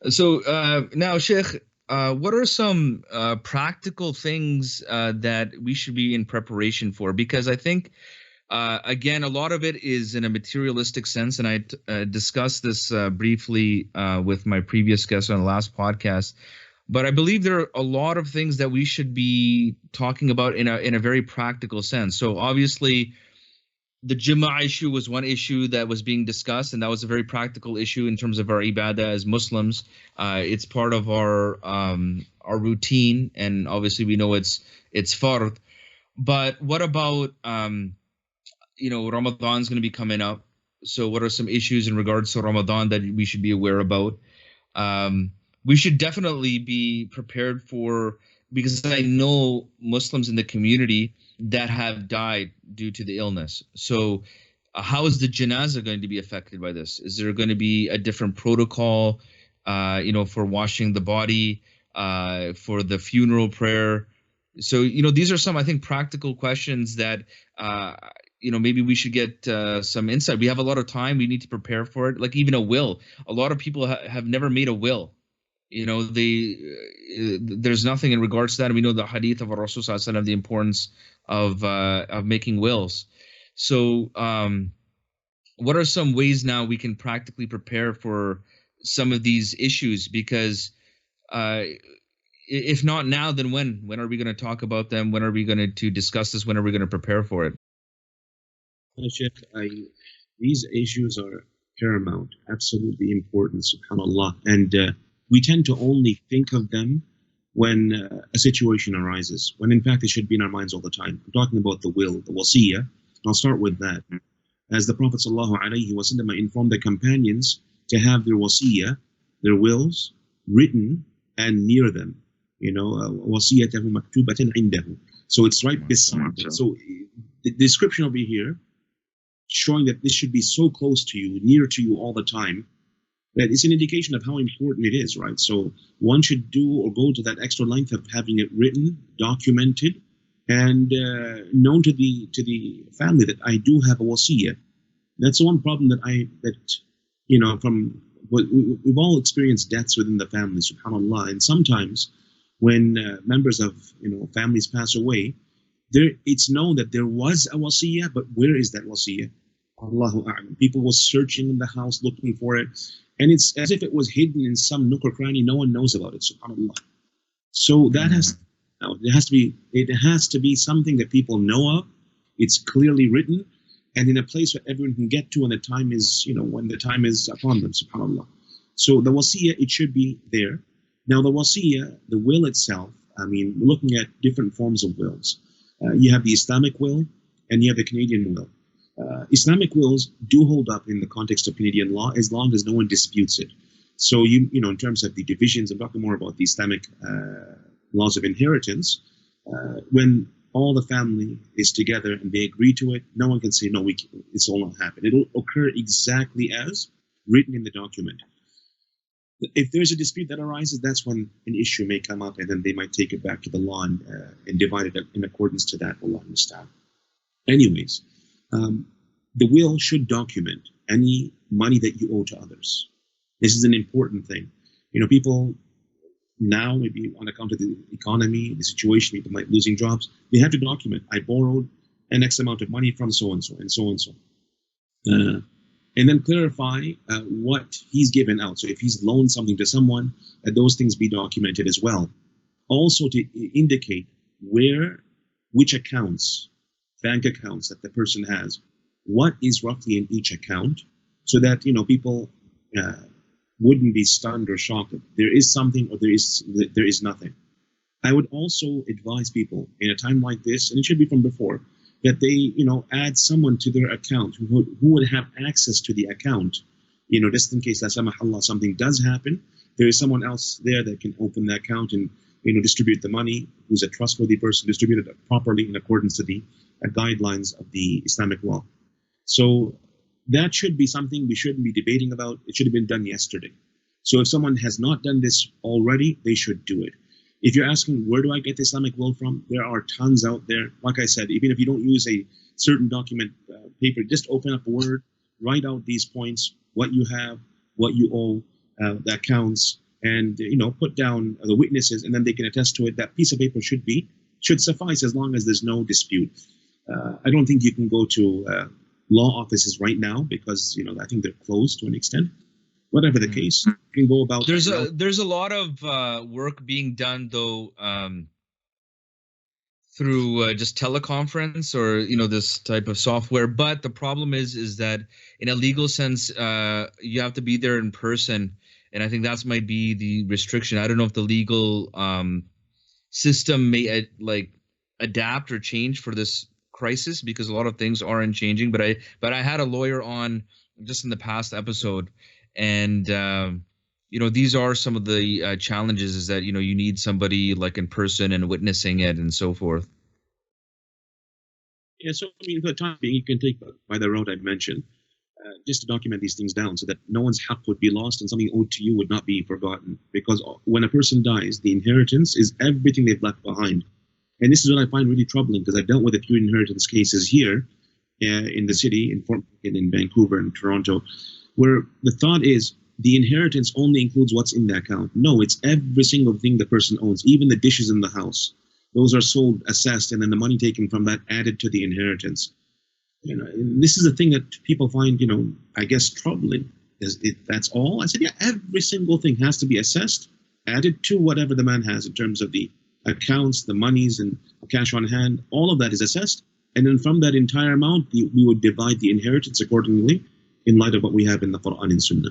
So now, Sheikh, what are some practical things that we should be in preparation for? Because I think, again, a lot of it is in a materialistic sense, and I discussed this briefly with my previous guest on the last podcast. But I believe there are a lot of things that we should be talking about in a very practical sense. So obviously, the Jumu'ah issue was one issue that was being discussed, and that was a very practical issue in terms of our ibadah as Muslims. It's part of our routine, and obviously we know it's fard. But what about Ramadan's going to be coming up? So what are some issues in regards to Ramadan that we should be aware about? We should definitely be prepared for, because I know Muslims in the community that have died due to the illness. So, how is the janazah going to be affected by this? Is there going to be a different protocol, for washing the body, for the funeral prayer? So, these are some, I think, practical questions that, maybe we should get some insight. We have a lot of time. We need to prepare for it. Like even a will. A lot of people have never made a will. There's nothing in regards to that. And we know the hadith of Rasul Sallallahu Alaihi Wasallam, the importance of making wills. So, what are some ways now we can practically prepare for some of these issues? Because if not now, then when? When are we going to talk about them? When are we going to discuss this? When are we going to prepare for it? Sheikh, these issues are paramount, absolutely important, subhanAllah. And we tend to only think of them when a situation arises, when in fact it should be in our minds all the time. I'm talking about the will, the wasiyah. I'll start with that. As the Prophet ﷺ informed the companions to have their wasiyah, their wills, written and near them. وَصِيَّتَهُ مَكْتُوبَةً عِنْدَهُ. So it's right beside them. So the description over here, showing that this should be so close to you, near to you all the time, that it's an indication of how important it is, right? So one should do or go to that extra length of having it written, documented, and known to the family that I do have a wasiyah. That's the one problem from we've all experienced deaths within the family, subhanAllah, and sometimes when members of families pass away, it's known that there was a wasiyah, but where is that wasiyah? Allahu a'lam. People were searching in the house looking for it, and it's as if it was hidden in some nook or cranny. No one knows about it, subhanAllah. So that it has to be something that people know of. It's clearly written, and in a place where everyone can get to when the time is, when the time is upon them, subhanAllah. So the wasiyah, it should be there. Now the wasiyah, the will itself, we're looking at different forms of wills. You have the Islamic will and you have the Canadian will. Islamic wills do hold up in the context of Canadian law as long as no one disputes it. So in terms of the divisions, I'm talking more about the Islamic laws of inheritance. When all the family is together and they agree to it, no one can say no. It's all not happen. It'll occur exactly as written in the document. If there's a dispute that arises, that's when an issue may come up, and then they might take it back to the law and divide it in accordance to that. Allah understand. Anyways, the will should document any money that you owe to others. This is an important thing. People now, maybe on account of the economy, the situation, people might losing jobs, they have to document. I borrowed an X amount of money from so and so and so and so. And then clarify what he's given out. So if he's loaned something to someone, those things be documented as well. Also to indicate which accounts, bank accounts that the person has, what is roughly in each account, so that people wouldn't be stunned or shocked that there is something or there is nothing. I would also advise people in a time like this, and it should be from before, that they, add someone to their account who would have access to the account, just in case that something does happen, there is someone else there that can open the account and, distribute the money, who's a trustworthy person, distribute it properly in accordance to the guidelines of the Islamic law. So that should be something we shouldn't be debating about. It should have been done yesterday. So if someone has not done this already, they should do it. If you're asking, where do I get the Islamic will from? There are tons out there. Like I said, even if you don't use a certain document paper, just open up Word, write out these points, what you have, what you owe, the accounts, and put down the witnesses, and then they can attest to it. That piece of paper should suffice as long as there's no dispute. I don't think you can go to law offices right now because I think they're closed to an extent. Whatever the case, you can go about. There's a lot of work being done though through just teleconference or this type of software. But the problem is that in a legal sense, you have to be there in person, and I think that might be the restriction. I don't know if the legal system may adapt or change for this crisis, because a lot of things aren't changing. But I had a lawyer on just in the past episode, and these are some of the challenges, is that you need somebody like in person and witnessing it and so forth. Yeah, so for the time being, you can take by the road I mentioned, just to document these things down, so that no one's haqq would be lost and something owed to you would not be forgotten. Because when a person dies, the inheritance is everything they've left behind. And this is what I find really troubling, because I've dealt with a few inheritance cases here in the city, in Fort McKinnon, in Vancouver, and Toronto, where the thought is the inheritance only includes what's in the account. No, it's every single thing the person owns, even the dishes in the house. Those are sold, assessed, and then the money taken from that added to the inheritance. And this is the thing that people find, I guess, troubling. That's all? I said, yeah, every single thing has to be assessed, added to whatever the man has in terms of the accounts, the monies, and cash on hand. All of that is assessed. And then from that entire amount, we would divide the inheritance accordingly in light of what we have in the Quran and Sunnah.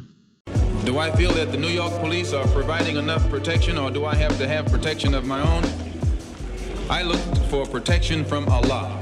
Do I feel that the New York police are providing enough protection, or do I have to have protection of my own? I look for protection from Allah.